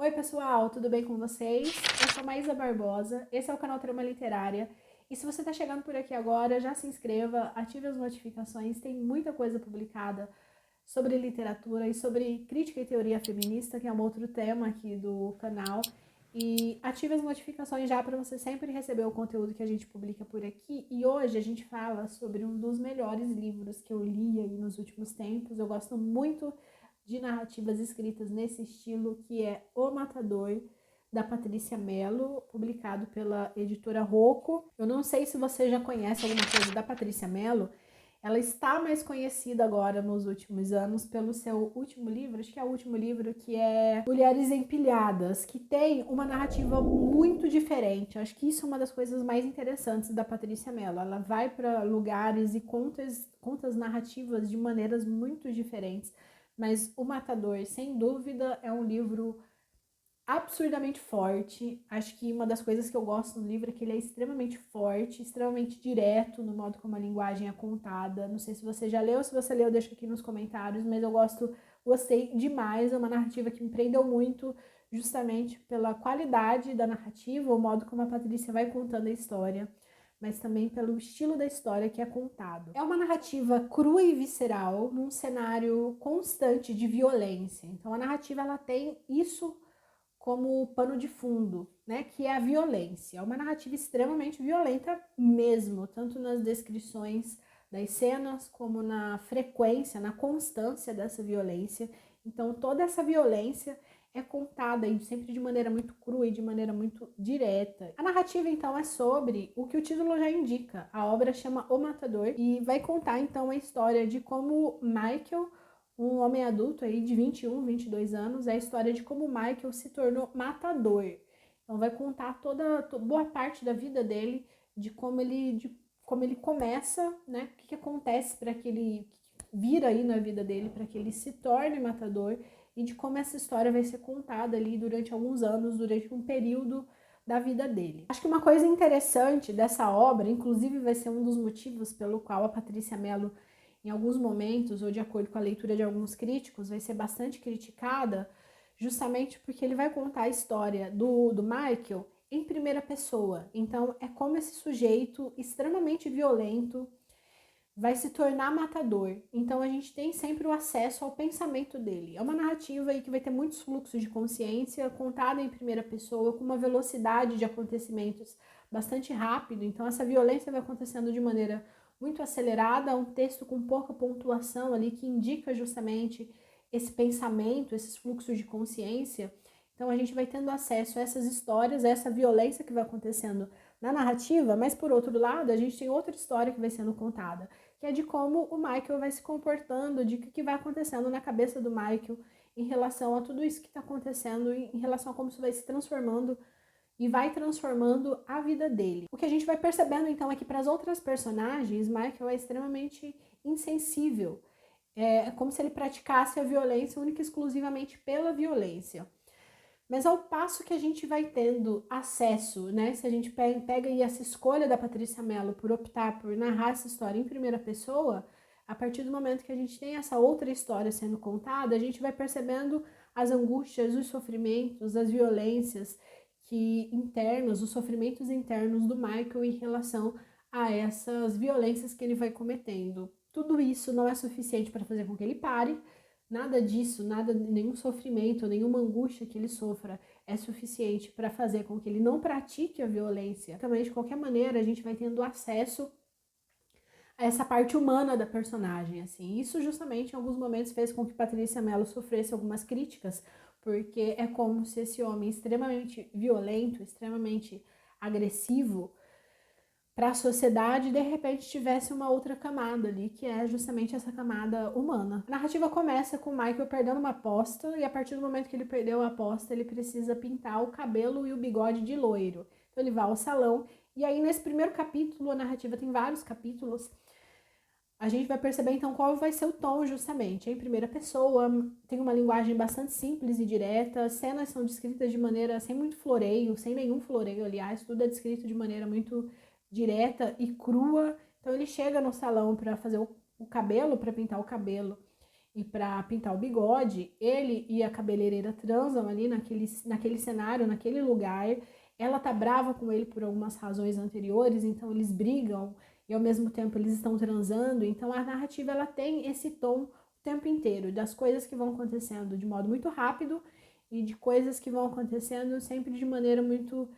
Oi pessoal, tudo bem com vocês? Eu sou Maísa Barbosa, esse é o canal Trama Literária. E se você está chegando por aqui agora, já se inscreva, ative as notificações, tem muita coisa publicada sobre literatura e sobre crítica e teoria feminista, que é um outro tema aqui do canal. E ative as notificações já para você sempre receber o conteúdo que a gente publica por aqui. E hoje a gente fala sobre um dos melhores livros que eu li aí nos últimos tempos. Eu gosto muito de narrativas escritas nesse estilo, que é O Matador, da Patrícia Mello, publicado pela editora Rocco. Eu não sei se você já conhece alguma coisa da Patrícia Mello. Ela está mais conhecida agora nos últimos anos pelo seu último livro, acho que é o último livro, que é Mulheres Empilhadas, que tem uma narrativa muito diferente. Acho que isso é uma das coisas mais interessantes da Patrícia Mello. Ela vai para lugares e contas narrativas de maneiras muito diferentes. Mas O Matador, sem dúvida, é um livro absurdamente forte. Acho que uma das coisas que eu gosto no livro é que ele é extremamente forte, extremamente direto no modo como a linguagem é contada. Não sei se você já leu, se você leu, deixa aqui nos comentários, mas gostei demais. É uma narrativa que me prendeu muito, justamente pela qualidade da narrativa, o modo como a Patrícia vai contando a história, mas também pelo estilo da história que é contado. É uma narrativa crua e visceral, num cenário constante de violência. Então a narrativa ela tem isso como pano de fundo, né, que é a violência. É uma narrativa extremamente violenta mesmo, tanto nas descrições das cenas como na frequência, na constância dessa violência. Então toda essa violência é contada sempre de maneira muito crua e de maneira muito direta. A narrativa, então, é sobre o que o título já indica. A obra chama O Matador e vai contar, então, a história de como Michael, um homem adulto aí de 21, 22 anos, é a história de como Michael se tornou matador. Então vai contar boa parte da vida dele, de como ele começa, né? O que acontece para que ele vira aí na vida dele, para que ele se torne matador, e de como essa história vai ser contada ali durante alguns anos, durante um período da vida dele. Acho que uma coisa interessante dessa obra, inclusive vai ser um dos motivos pelo qual a Patrícia Mello, em alguns momentos, ou de acordo com a leitura de alguns críticos, vai ser bastante criticada, justamente porque ele vai contar a história do Michael em primeira pessoa. Então é como esse sujeito extremamente violento vai se tornar matador. Então a gente tem sempre o acesso ao pensamento dele. É uma narrativa aí que vai ter muitos fluxos de consciência, contada em primeira pessoa, com uma velocidade de acontecimentos bastante rápido. Então essa violência vai acontecendo de maneira muito acelerada, um texto com pouca pontuação ali que indica justamente esse pensamento, esses fluxos de consciência. Então a gente vai tendo acesso a essas histórias, a essa violência que vai acontecendo na narrativa, mas por outro lado, a gente tem outra história que vai sendo contada, que é de como o Michael vai se comportando, de o que vai acontecendo na cabeça do Michael em relação a tudo isso que está acontecendo, em relação a como isso vai se transformando e vai transformando a vida dele. O que a gente vai percebendo então é que para as outras personagens, Michael é extremamente insensível. É como se ele praticasse a violência única e exclusivamente pela violência. Mas ao passo que a gente vai tendo acesso, né? Se a gente pega aí essa escolha da Patrícia Mello por optar por narrar essa história em primeira pessoa, a partir do momento que a gente tem essa outra história sendo contada, a gente vai percebendo as angústias, os sofrimentos, as violências os sofrimentos internos do Michael em relação a essas violências que ele vai cometendo. Tudo isso não é suficiente para fazer com que ele pare. Nada disso, nenhum sofrimento, nenhuma angústia que ele sofra é suficiente para fazer com que ele não pratique a violência. Também, de qualquer maneira, a gente vai tendo acesso a essa parte humana da personagem, assim. Isso justamente em alguns momentos fez com que Patrícia Mello sofresse algumas críticas, porque é como se esse homem extremamente violento, extremamente agressivo, para a sociedade, de repente tivesse uma outra camada ali, que é justamente essa camada humana. A narrativa começa com o Michael perdendo uma aposta, e a partir do momento que ele perdeu a aposta, ele precisa pintar o cabelo e o bigode de loiro. Então ele vai ao salão, e aí nesse primeiro capítulo, a narrativa tem vários capítulos, a gente vai perceber então qual vai ser o tom justamente. Em primeira pessoa, tem uma linguagem bastante simples e direta, as cenas são descritas de maneira sem muito floreio, sem nenhum floreio, aliás, tudo é descrito de maneira muito direta e crua. Então ele chega no salão para fazer o cabelo, para pintar o cabelo. e para pintar o bigode, ele e a cabeleireira transam ali naquele cenário, naquele lugar. Ela tá brava com ele por algumas razões anteriores, então eles brigam e ao mesmo tempo eles estão transando. Então a narrativa ela tem esse tom o tempo inteiro, das coisas que vão acontecendo de modo muito rápido e de coisas que vão acontecendo sempre de maneira muito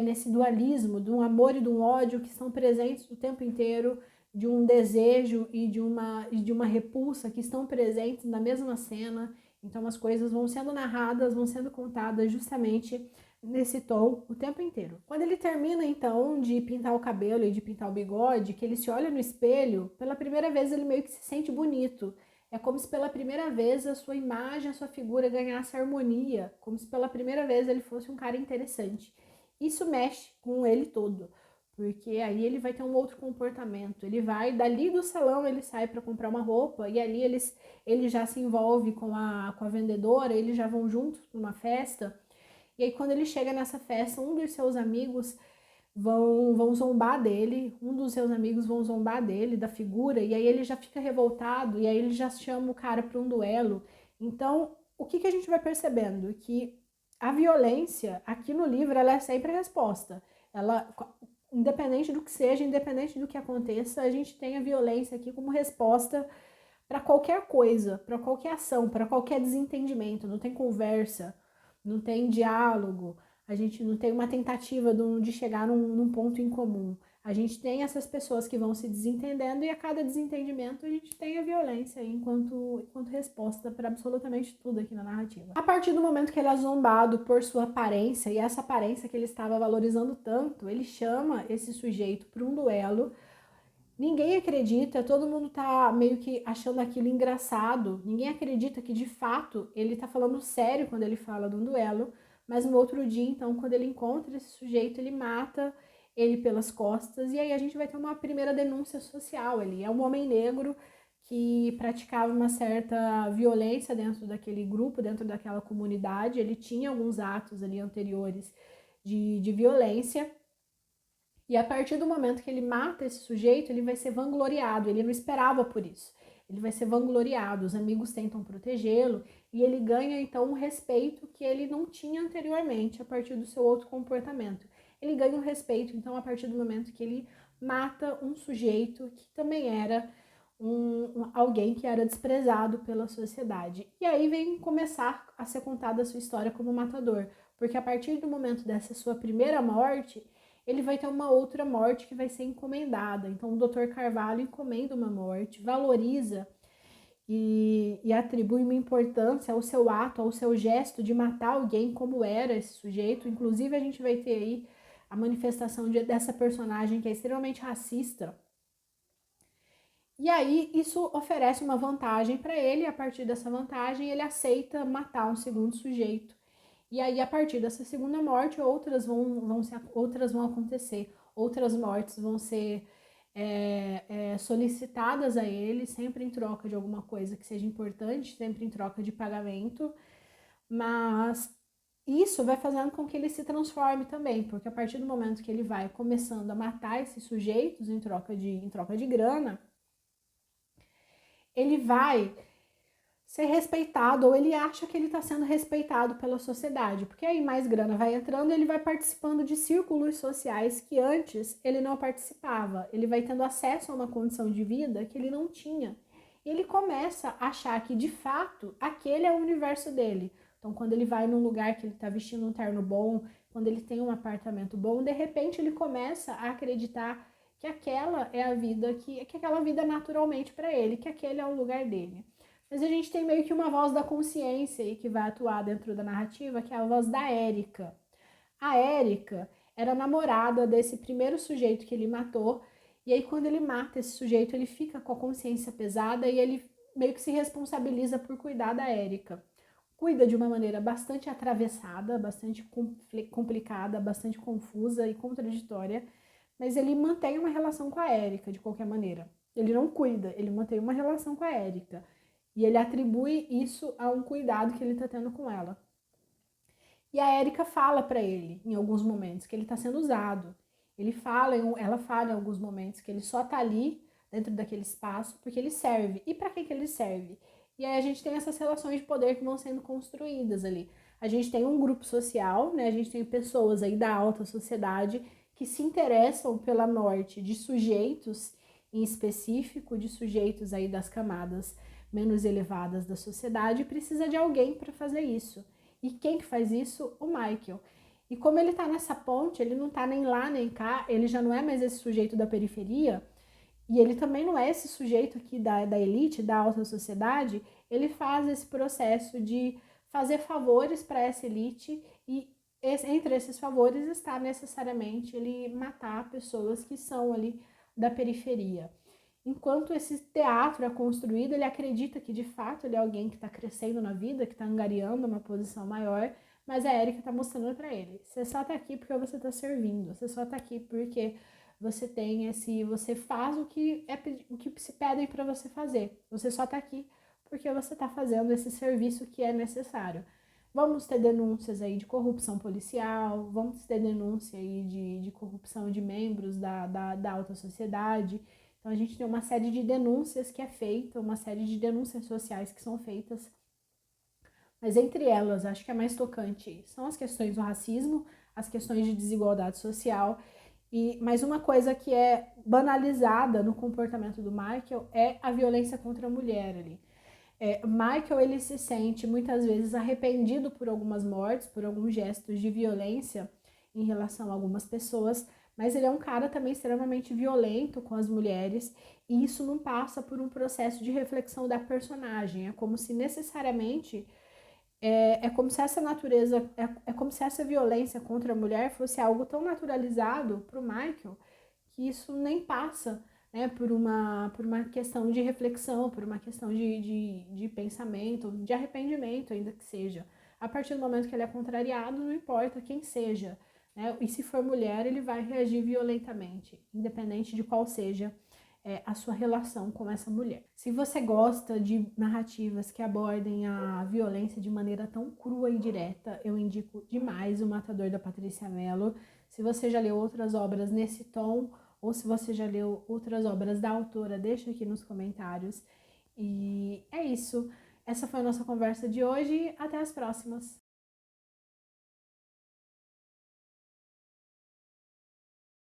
nesse dualismo, de um amor e de um ódio que estão presentes o tempo inteiro, de um desejo e de uma repulsa que estão presentes na mesma cena. Então as coisas vão sendo narradas, vão sendo contadas justamente nesse tom o tempo inteiro. Quando ele termina então de pintar o cabelo e de pintar o bigode, que ele se olha no espelho, pela primeira vez ele meio que se sente bonito. É como se pela primeira vez a sua imagem, a sua figura ganhasse harmonia, como se pela primeira vez ele fosse um cara interessante. Isso mexe com ele todo, porque aí ele vai ter um outro comportamento. Ele vai, dali do salão, ele sai para comprar uma roupa, e ali ele já se envolve com a vendedora, eles já vão juntos para uma festa. E aí quando ele chega nessa festa, um dos seus amigos vão zombar dele, um dos seus amigos vão zombar dele, da figura, e aí ele já fica revoltado, e aí ele já chama o cara para um duelo. Então, o que a gente vai percebendo? Que a violência, aqui no livro, ela é sempre a resposta. Ela, independente do que seja, independente do que aconteça, a gente tem a violência aqui como resposta para qualquer coisa, para qualquer ação, para qualquer desentendimento. Não tem conversa, não tem diálogo, a gente não tem uma tentativa de chegar num ponto em comum. A gente tem essas pessoas que vão se desentendendo e a cada desentendimento a gente tem a violência enquanto resposta para absolutamente tudo aqui na narrativa. A partir do momento que ele é zombado por sua aparência, e essa aparência que ele estava valorizando tanto, ele chama esse sujeito para um duelo. Ninguém acredita, todo mundo tá meio que achando aquilo engraçado. Ninguém acredita que de fato ele tá falando sério quando ele fala de um duelo. Mas no outro dia, então, quando ele encontra esse sujeito, ele mata ele pelas costas. E aí a gente vai ter uma primeira denúncia social. Ele é um homem negro que praticava uma certa violência dentro daquele grupo, dentro daquela comunidade. Ele tinha alguns atos ali anteriores de violência. E a partir do momento que ele mata esse sujeito, ele vai ser vangloriado. Ele não esperava por isso. Ele vai ser vangloriado. Os amigos tentam protegê-lo e ele ganha então um respeito que ele não tinha anteriormente a partir do seu outro comportamento. Ele ganha um respeito então a partir do momento que ele mata um sujeito que também era alguém que era desprezado pela sociedade. E aí vem começar a ser contada a sua história como matador, porque a partir do momento dessa sua primeira morte, ele vai ter uma outra morte que vai ser encomendada. Então, o Dr. Carvalho encomenda uma morte, valoriza e atribui uma importância ao seu ato, ao seu gesto de matar alguém, como era esse sujeito. Inclusive, a gente vai ter aí a manifestação dessa personagem que é extremamente racista. E aí, isso oferece uma vantagem para ele, e a partir dessa vantagem, ele aceita matar um segundo sujeito. E aí, a partir dessa segunda morte, outras vão acontecer, outras mortes vão ser solicitadas a ele, sempre em troca de alguma coisa que seja importante, sempre em troca de pagamento, mas isso vai fazendo com que ele se transforme também, porque a partir do momento que ele vai começando a matar esses sujeitos em troca de grana, ele vai ser respeitado, ou ele acha que ele está sendo respeitado pela sociedade, porque aí mais grana vai entrando e ele vai participando de círculos sociais que antes ele não participava, ele vai tendo acesso a uma condição de vida que ele não tinha, e ele começa a achar que de fato aquele é o universo dele. Então quando ele vai num lugar que ele está vestindo um terno bom, quando ele tem um apartamento bom, de repente ele começa a acreditar que aquela é a vida, que aquela vida é naturalmente para ele, que aquele é o lugar dele. Mas a gente tem meio que uma voz da consciência aí que vai atuar dentro da narrativa, que é a voz da Érica. A Érica era namorada desse primeiro sujeito que ele matou, e aí quando ele mata esse sujeito, ele fica com a consciência pesada e ele meio que se responsabiliza por cuidar da Érica. Cuida de uma maneira bastante atravessada, bastante complicada, bastante confusa e contraditória, mas ele mantém uma relação com a Érica de qualquer maneira. Ele não cuida, ele mantém uma relação com a Érica. E ele atribui isso a um cuidado que ele está tendo com ela. E a Érica fala para ele, em alguns momentos, que ele está sendo usado. Ela fala em alguns momentos que ele só está ali, dentro daquele espaço, porque ele serve. E para que ele serve? E aí a gente tem essas relações de poder que vão sendo construídas ali. A gente tem um grupo social, né? A gente tem pessoas aí da alta sociedade que se interessam pela morte de sujeitos em específico, de sujeitos aí das camadas menos elevadas da sociedade, e precisa de alguém para fazer isso. E quem que faz isso? O Michael. E como ele tá nessa ponte, ele não tá nem lá nem cá, ele já não é mais esse sujeito da periferia, e ele também não é esse sujeito aqui da elite, da alta sociedade, ele faz esse processo de fazer favores para essa elite e entre esses favores está necessariamente ele matar pessoas que são ali da periferia. Enquanto esse teatro é construído, ele acredita que de fato ele é alguém que está crescendo na vida, que está angariando uma posição maior, mas a Erika está mostrando para ele: você só está aqui porque você está servindo, você só está aqui porque você tem você faz o que se pedem para você fazer. Você só está aqui porque você está fazendo esse serviço que é necessário. Vamos ter denúncias aí de corrupção policial, vamos ter denúncia aí de corrupção de membros da alta sociedade. Então a gente tem uma série de denúncias que é feita, uma série de denúncias sociais que são feitas. Mas entre elas, acho que a mais tocante são as questões do racismo, as questões de desigualdade social. Mas uma coisa que é banalizada no comportamento do Michael é a violência contra a mulher ali. Michael, ele se sente muitas vezes arrependido por algumas mortes, por alguns gestos de violência em relação a algumas pessoas, mas ele é um cara também extremamente violento com as mulheres, e isso não passa por um processo de reflexão da personagem. É como se necessariamente como se essa natureza, como se essa violência contra a mulher fosse algo tão naturalizado para o Michael que isso nem passa, né, por uma questão de reflexão, por uma questão de pensamento, de arrependimento, ainda que seja. A partir do momento que ele é contrariado, não importa quem seja, né, e se for mulher, ele vai reagir violentamente, independente de qual seja a sua relação com essa mulher. Se você gosta de narrativas que abordem a violência de maneira tão crua e direta, eu indico demais O Matador, da Patrícia Mello. Se você já leu outras obras nesse tom, ou se você já leu outras obras da autora, deixa aqui nos comentários. E é isso. Essa foi a nossa conversa de hoje. Até as próximas.